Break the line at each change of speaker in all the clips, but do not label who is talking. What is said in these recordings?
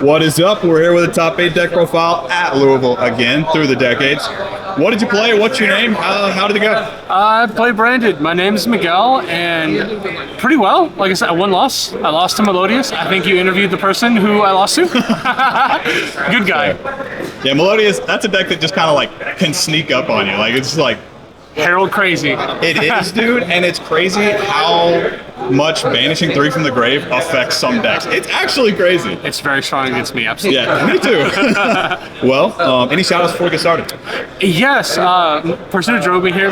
What is up? We're here with a top 8 deck profile at Louisville again through the decades. What did you play? What's your name? How did it go?
I play branded. My name's Miguel, and pretty well. Like I said, one loss. I lost to Melodious. I think you interviewed the person who I lost to. Good guy.
Yeah, Melodious, that's a deck that just kind of like can sneak up on you. Like it's like
Herald crazy.
It is, dude, and it's crazy how much banishing 3 from the grave affects some decks. It's actually crazy.
It's very strong against me, absolutely.
Yeah, me too. Well, any shout-outs before we get started?
Yes, person who drove me here,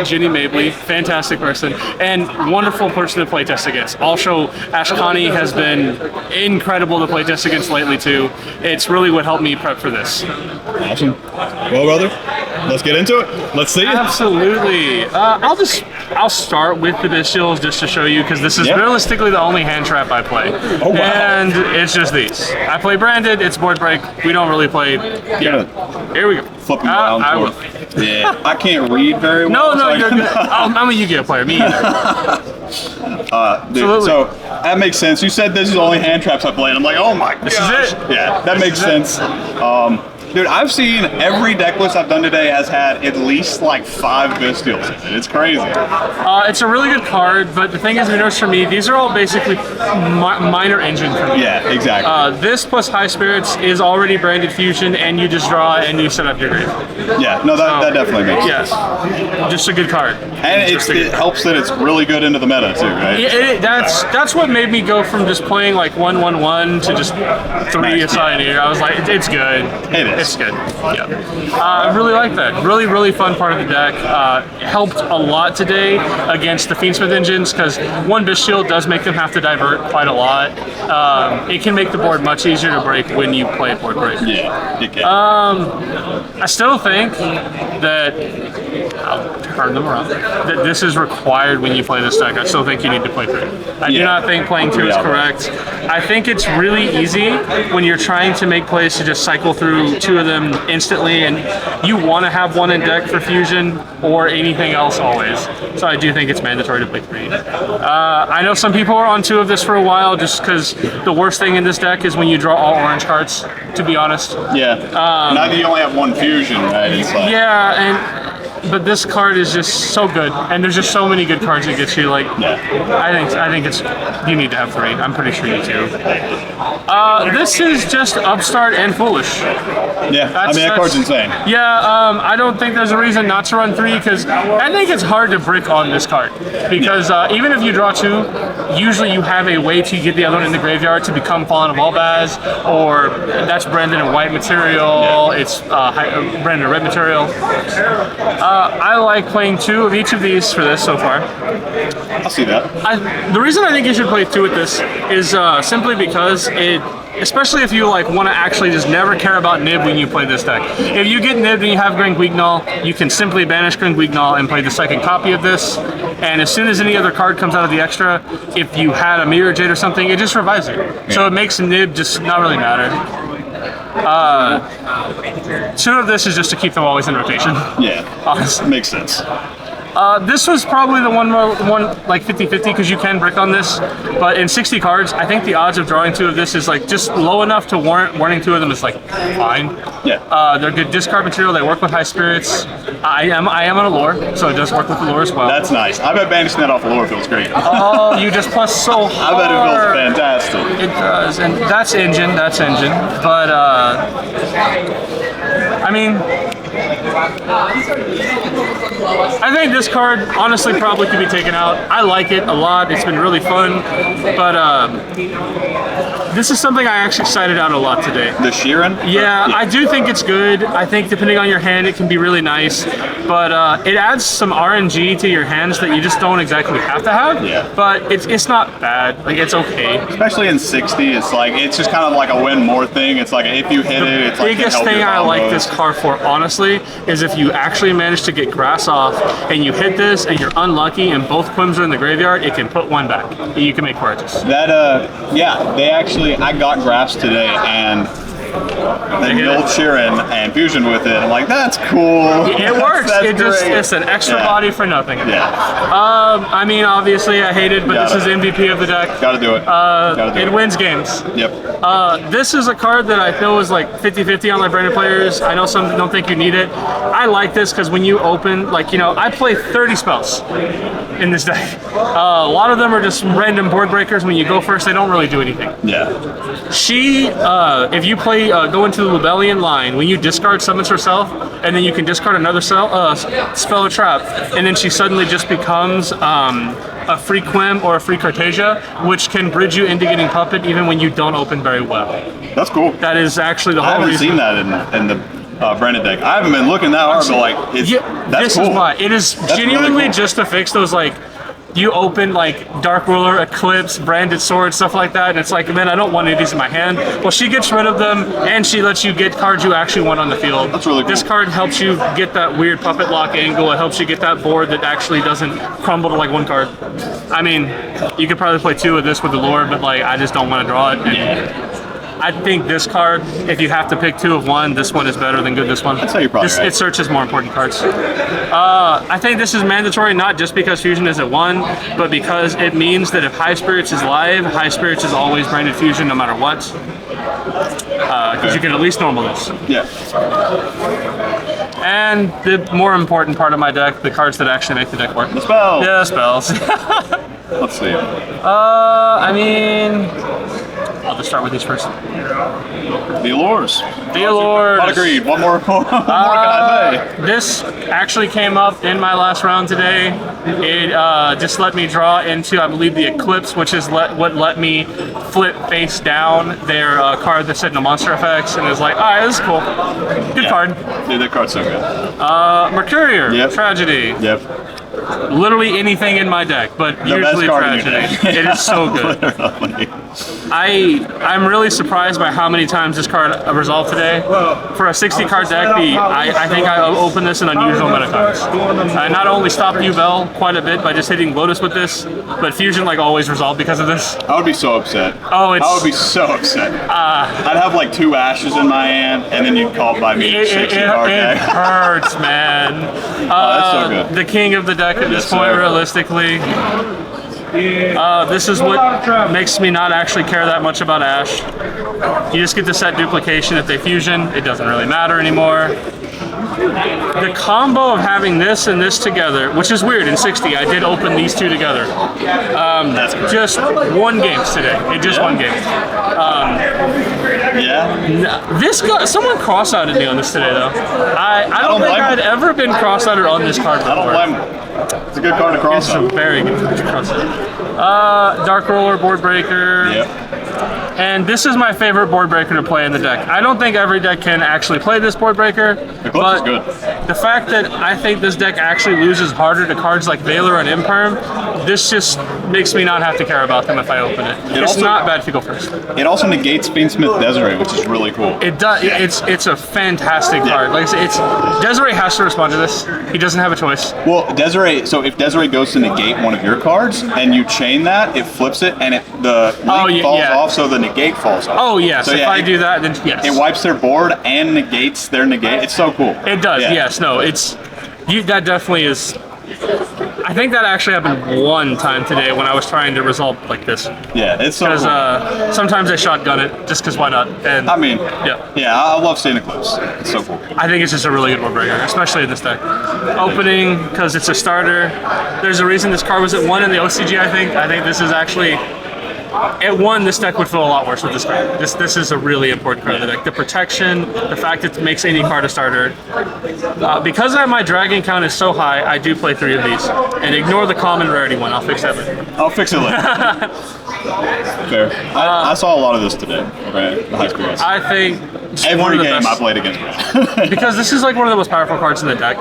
Jenny Mabley, fantastic person, and wonderful person to play test against. Also, Ashkani has been incredible to play test against lately too. It's really what helped me prep for this.
Awesome. Well, brother, let's get into it. Let's see it.
Absolutely. I'll start with the Bestials just to show you, because this is realistically the only hand trap I play.
Oh, wow.
And it's just these. I play branded, it's board break. We don't really play. Yeah. Here we go.
Flipping around.
I will.
Yeah. I can't read very well.
No, you're good. I'm a YuGiOh player. Me either.
Dude, so that makes sense. You said this is the only hand traps I play, and I'm like, oh my god.
This is it.
Yeah, that makes sense. Dude, I've seen every deck list I've done today has had at least like 5 Bestials in it. It's crazy.
It's a really good card, but the thing is, notice for me, these are all basically minor engine for me.
Yeah, exactly.
This plus High Spirits is already branded fusion, and you just draw and you set up your grave.
Yeah, no, that definitely makes sense.
Yes, just a good card.
And it helps that it's really good into the meta too, right?
That's what made me go from just playing like 1/1/1 to just 3 aside here. I was like, it's good.
It is.
It's good. Yeah. I really like that. Really, really fun part of the deck. Helped a lot today against the Fiendsmith engines, because one Bestial does make them have to divert quite a lot. It can make the board much easier to break when you play board break.
Yeah, it can.
I still think that I'll turn them around. That this is required when you play this deck. I still think you need to play 3. I do not think playing 2 is correct. I think it's really easy when you're trying to make plays to just cycle through 2 of them instantly, and you want to have 1 in deck for fusion or anything else always. So I do think it's mandatory to play 3. I know some people are on 2 of this for a while, just because the worst thing in this deck is when you draw all orange cards, to be honest.
Yeah. Now that you only have 1 fusion, right? It's like,
yeah, but this card is just so good, and there's just so many good cards that get you. Like, I think it's you need to have 3. I'm pretty sure you do. This is just Upstart and Foolish.
Yeah, that card's insane.
Yeah, I don't think there's a reason not to run 3, because I think it's hard to brick on this card, because even if you draw 2, usually you have a way to get the other one in the graveyard to become Fallen of Albaz, or that's branded in white material. It's branded in red material. I like playing 2 of each of these for this so far.
I'll see that.
The reason I think you should play 2 with this is simply because especially if you want to actually just never care about nib when you play this deck. If you get nibbed and you have Gringwignall, you can simply banish Gringwignall and play the second copy of this. And as soon as any other card comes out of the extra, if you had a Mirror Jade or something, it just revives it. So it makes nib just not really matter. 2 of this is just to keep them always in rotation.
Yeah, honestly, makes sense.
This was probably the one like 50-50, because you can brick on this, but in 60 cards, I think the odds of drawing 2 of this is like just low enough to warrant warning 2 of them is like fine.
Yeah.
They're good discard material. They work with High Spirits. I am on a lore, so it does work with the lore as well.
That's nice. I bet banishing that off lore feels great.
Oh, you just plus so hard.
I bet it feels fantastic.
It does, and that's engine. But I mean, I think this card honestly probably could be taken out. I like it a lot. It's been really fun, but this is something I actually cited out a lot today.
The Sheeran?
Yeah, I do think it's good. I think depending on your hand, it can be really nice, but it adds some RNG to your hands that you just don't exactly have to have.
Yeah.
But it's not bad. Like, it's okay.
Especially in 60, it's just kind of like a win more thing. It's like if you hit it, it's like
the biggest thing I like this card for, honestly, is if you actually manage to get grass off and you hit this and you're unlucky and both Quims are in the graveyard, it can put 1 back. You can make purchase.
That, yeah, I got grass today, and then Mill Sheeran and Fusion with it. I'm like, that's cool.
It works.
That's
It's an extra body for nothing.
Yeah.
I mean, obviously I hate it, but this is MVP of the deck.
Gotta do it.
It wins games.
Yep.
This is a card that I feel is like 50-50 on my branded players. I know some don't think you need it. I like this because when you open, like, you know, I play 30 spells in this deck. A lot of them are just random board breakers. When you go first, they don't really do anything.
Yeah.
If you play, go into the Lubellian line, when you discard summons herself, and then you can discard another spell or trap, and then she suddenly just becomes a free Quim or a free Cartesia, which can bridge you into getting Puppet even when you don't open very well.
That's cool.
That is actually the whole
reason. I
reason.
haven't seen that in the branded deck. I haven't been looking that hard, but like, that's cool.
Is why. It is genuinely really cool. Just to fix those, like, you open like Dark Ruler, Eclipse, Branded Sword, stuff like that, and it's like, man, I don't want any of these in my hand. Well, she gets rid of them, and she lets you get cards you actually want on the field.
That's really cool.
This card helps you get that weird puppet lock angle. It helps you get that board that actually doesn't crumble to like one card. I mean, you could probably play two of this with the lore, but like, I just don't want to draw it. And I think this card, if you have to pick two of one, this one is better than this one.
That's how you're probably right.
It searches more important cards. I think this is mandatory, not just because Fusion is at 1, but because it means that if High Spirits is live, High Spirits is always branded Fusion no matter what. Because you can at least normal this.
Yeah.
And the more important part of my deck, the cards that actually make the deck work.
The spells.
Yeah, spells.
Let's see.
I mean, I'll just start with these first.
The Allures.
The Allures.
Not agreed. What more can I say?
This actually came up in my last round today. It just let me draw into, I believe, the Eclipse, which is what let me flip face down their card that said no monster effects, and it's like, all right, this is cool. Good card.
Dude, that card's so good.
Mercurier.
Yep.
Tragedy.
Yep.
Literally anything in my deck, but usually Tragedy. It is so good. I'm really surprised by how many times this card resolved today. For a 60 card deck, I think I opened this an unusual amount of times. I not only stopped Yubel quite a bit by just hitting Lotus with this, but Fusion like always resolved because of this.
I would be so upset.
Oh,
I would be so upset. I'd have like 2 ashes in my hand, and then you'd call by me 60 card deck.
It hurts, man.
That's so good.
The king of the deck at this point, realistically. This is what makes me not actually care that much about Ash. You just get to set duplication if they fusion. It doesn't really matter anymore. The combo of having this and this together, which is weird, in 60, I did open these two together. Just won games today. It just won games. This guy, someone cross-outed me on this today, though. I don't think I'd ever been cross-outed on this card before.
I don't blame him. It's a good card to cross out.
It's a very good card to cross out. Dark Roller, Board Breaker.
Yep.
And this is my favorite board breaker to play in the deck. I don't think every deck can actually play this board breaker, but
good.
The fact that I think this deck actually loses harder to cards like Valor and Imperm, this just makes me not have to care about them if I open it. It's also not bad if you go first.
It also negates Fiendsmith Desiree, which is really cool.
It does. It's a fantastic card. Like I said, Desiree has to respond to this. He doesn't have a choice.
Well, Desiree. So if Desiree goes to negate one of your cards and you chain that, it flips it and the link falls off, so the negate falls off.
Oh yes. So if I do that, then yes.
It wipes their board and negates their negate. It's so cool.
It does. Yeah. Yes. No. That definitely is. I think that actually happened one time today when I was trying to resolve like this.
Yeah, it's so cool.
Because sometimes I shotgun it just because why not? And
I mean,
yeah,
I love seeing Eclipse. It's so cool.
I think it's just a really good board breaker, especially in this deck. Opening because it's a starter. There's a reason this card was at 1 in the OCG. I think this is actually. At 1, this deck would feel a lot worse with this card. This is a really important card of the deck. The protection, the fact that it makes any card a starter. Because my dragon count is so high, I do play 3 of these. And ignore the common rarity one. I'll fix that later.
I'll fix it later. Fair. I saw a lot of this today. Okay, the high spirits.
I think
every game I played against it.
because this is like one of the most powerful cards in the deck.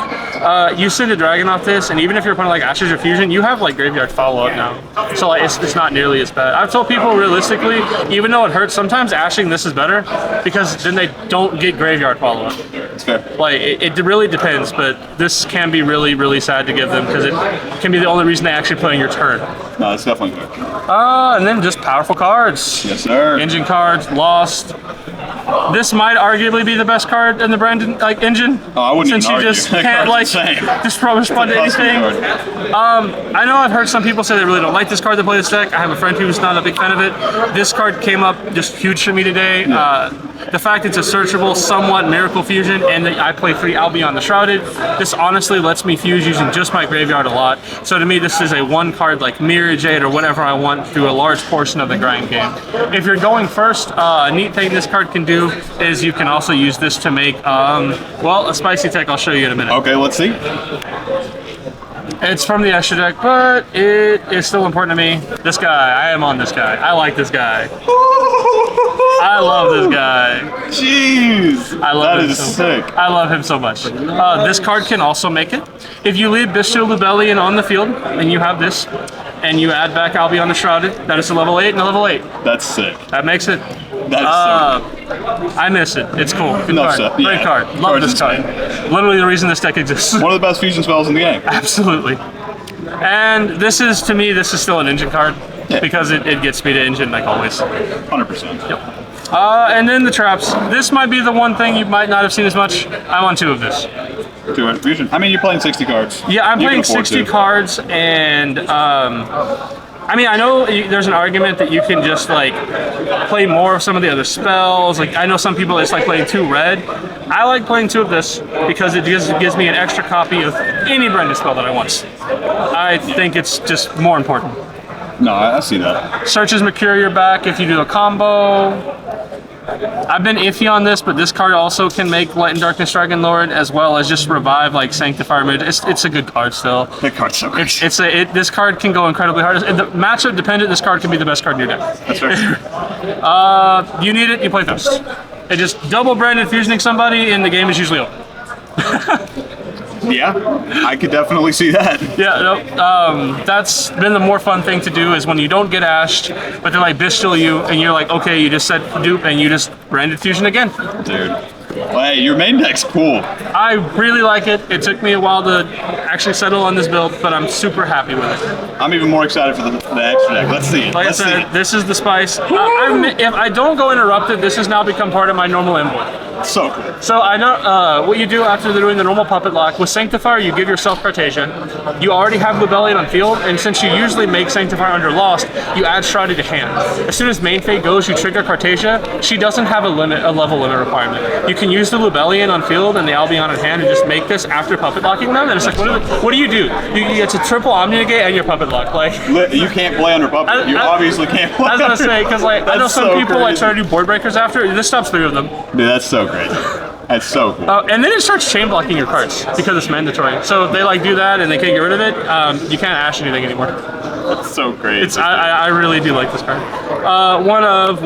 You send a dragon off this, and even if your opponent like ashes your fusion, you have like graveyard follow-up now. So like it's not nearly as bad. I've told people realistically, even though it hurts, sometimes ashing this is better because then they don't get graveyard follow-up.
It's fair.
Like it really depends, but this can be really, really sad to give them because it can be the only reason they actually play on your turn.
No, it's definitely fair.
And then just powerful cards.
Yes, sir.
Engine cards, Lost. This might arguably be the best card in the Brandon engine.
Oh, I wouldn't
since
even
you
argue.
just
That
can't
card's
like
insane.
just respond to anything. I know I've heard some people say they really don't like this card to play this deck. I have a friend who's not a big fan of it. This card came up just huge for me today. The fact it's a searchable, somewhat Miracle Fusion, and that I play 3 Albion the Shrouded, this honestly lets me fuse using just my graveyard a lot. So to me, this is a one card like Mirror Jade or whatever I want through a large portion of the grind game. If you're going first, a neat thing this card can do is you can also use this to make, well, a spicy tech I'll show you in a minute.
Okay, let's see.
It's from the extra deck, but it is still important to me. This guy, I am on this guy. I like this guy. I love this guy.
Jeez.
I love
that
him
is
so
sick.
I love him so much. This card can also make it. If you leave Bestial Lubellion on the field, and you have this, and you add back Albion the Shrouded, that is a level 8 and a level 8.
That's sick.
That makes it.
That is so good.
I miss it. It's cool. Good
Enough
card.
said.
Great
Yeah.
card. Love
Card's
this card. Literally the reason this deck exists.
One of the best fusion spells in the game.
Absolutely. And this is, to me, this is still an engine card because it gets me to engine like always.
100%.
Yep. And then the traps. This might be the one thing you might not have seen as much. I'm on 2 of this.
200 fusion. I mean, you're playing 60 cards.
Yeah, I'm
You
playing
can afford
60
to.
cards, and I mean, I know there's an argument that you can just like play more of some of the other spells. Like I know some people just like playing 2 red. I like playing 2 of this because it just gives me an extra copy of any branded spell that I want. I think it's just more important.
No, I see that.
Searches Mercurial back if you do a combo. I've been iffy on this, but this card also can make Light and Darkness Dragon Lord as well as just revive like Sanctifier Mood. It's a good card still.
That card's so good.
This card can go incredibly hard. And the matchup dependent, this card can be the best card in your deck.
That's fair.
You need it, you play first. It just double branded fusioning somebody and the game is usually over.
Yeah, I could definitely see that.
Yeah, no, that's been the more fun thing to do is when you don't get ashed, but they're like bestial you, and you're like, okay, you just said dupe, and you just branded fusion again.
Dude. Well, hey, your main deck's cool.
I really like it. It took me a while to actually settle on this build, but I'm super happy with it.
I'm even more excited for the extra deck. Let's see.
Like
Let's
I said,
see.
this is the spice. If I don't go interrupted, this has now become part of my normal envoy.
So cool.
So I know what you do after doing the normal puppet lock. With Sanctifier, you give yourself Cartesian. You already have Lubellion on field, and since you usually make Sanctifier under Lost, you add Shrouded to hand. As soon as main fate goes, you trigger Cartesia. She doesn't have a level limit requirement. You can use the Lubellion on field and the Albion in hand and just make this after puppet locking them. And it's like, what do you do? It's a triple Omni Negate and your puppet lock. Like
You can't play under puppet. You obviously can't play
I was gonna say, because like I know
That's
some
so
people like
crazy.
try to do board breakers after. This stops 3 of them.
Dude, that's so crazy. That's so cool.
And then it starts chain blocking your cards because it's mandatory. So if they like do that and they can't get rid of it, you can't ash anything anymore.
That's so crazy.
I really do like this card. One of.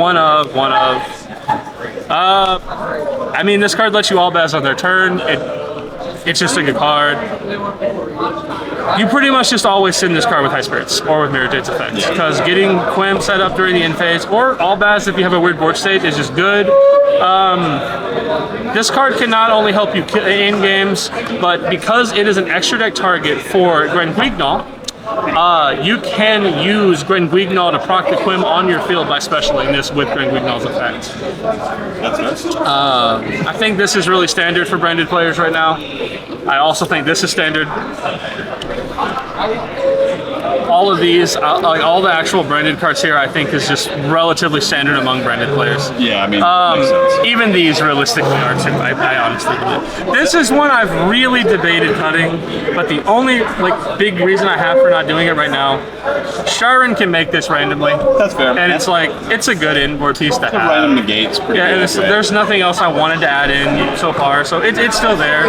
I mean, this card lets you all baz on their turn. It's just a good card. You pretty much just always send this card with High Spirits or with Mirror Jade's effects because getting Quim set up during the end phase or all baz if you have a weird board state is just good. This card can not only help you in games, but because it is an extra deck target for Grenguignol, you can use Grenguignol to proc the Quim on your field by specialing this with Grenguignol's effect.
That's nice.
I think this is really standard for branded players right now. I also think this is standard. All of these, like all the actual branded cards here, I think is just relatively standard among branded players.
Yeah, I mean, makes sense.
Even these realistically are too. I honestly believe. This is one I've really debated cutting, but the only like big reason I have for not doing it right now, Sharon can make this randomly.
That's fair.
And it's like it's a good inboard piece to have.
Random negates pretty
Yeah,
good.
and there's nothing else I wanted to add in so far, so it's still there.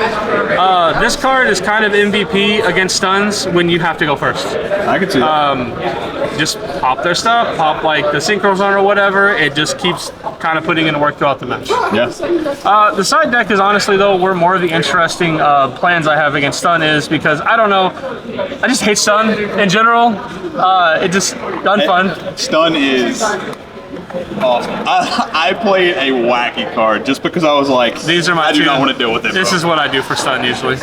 This card is kind of MVP against stuns when you have to go first.
I could see that.
just pop their stuff, pop like the synchros on or whatever. It just keeps kind of putting in work throughout the match.
Yes.
The side deck is honestly though where more of the interesting plans I have against stun is, because I don't know, I just hate stun in general. It just unfun.
Stun is awesome. I played a wacky card just because I was like,
These are my
I do
two.
not want to deal with it.
This
bro.
is what I do for stun usually.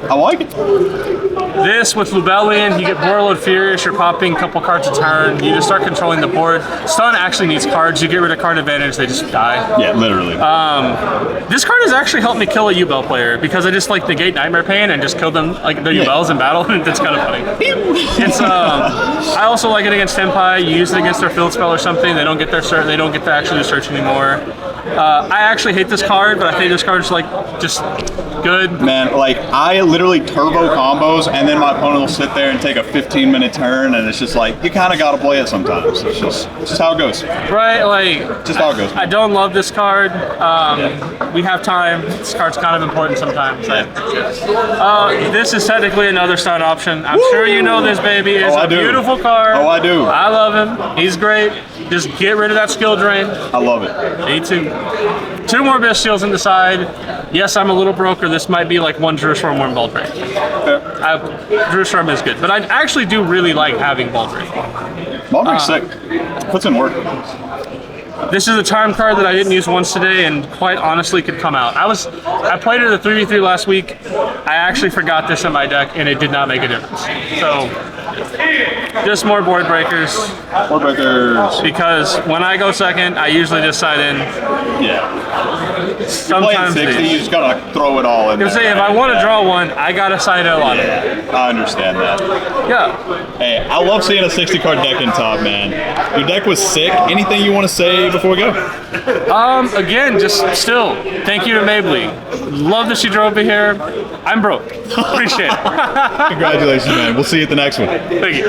I like it.
This with Lubellian, you get Warlord Furious, you're popping a couple cards a turn, you just start controlling the board. Stun actually needs cards, you get rid of card advantage, they just die.
Yeah, literally.
This card has actually helped me kill a YuGiOh player because I just like negate Nightmare Pain and just kill them like their YuGiOhs in battle, and it's kind of funny. It's I also like it against Tenpai. You use it against their field spell or something, they don't get their search, they don't get to actually search anymore. I actually hate this card, but I think this card is like just good.
Man, like I literally turbo combos, and then my opponent will sit there and take a 15-minute turn, and it's just like you kind of got to play it sometimes. It's just how it goes.
Right, like
Just how it goes.
I don't love this card. We have time. This card's kind of important sometimes. This is technically another stun option. I'm sure you know this, baby. It's
I
a
do.
beautiful card.
Oh, I do.
I love him. He's great. Just get rid of that skill drain.
I love it.
Me too. 2 more Bestials in the side. Yes, I'm a little broker. This might be like 1 Jerusalem, 1 Baldrick. Jerusalem is good, but I actually do really like having Baldrick.
Baldrick's sick. Puts in work.
This is a time card that I didn't use once today and quite honestly could come out. I played it at 3v3 last week. I actually forgot this in my deck and it did not make a difference. So, just more board breakers.
Board breakers.
Because when I go second, I usually just side in.
Yeah. Playing
Sometimes
60, you just gotta throw it all in there.
if I want to draw one, I gotta side in a lot of it.
I understand that.
Yeah.
Hey, I love seeing a 60 card deck in top, man. Your deck was sick. Anything you want to say before we go?
Again, just still, thank you to Mabley. Love that she drove me here. I'm broke. Appreciate it.
Congratulations, man. We'll see you at the next one.
Thank you.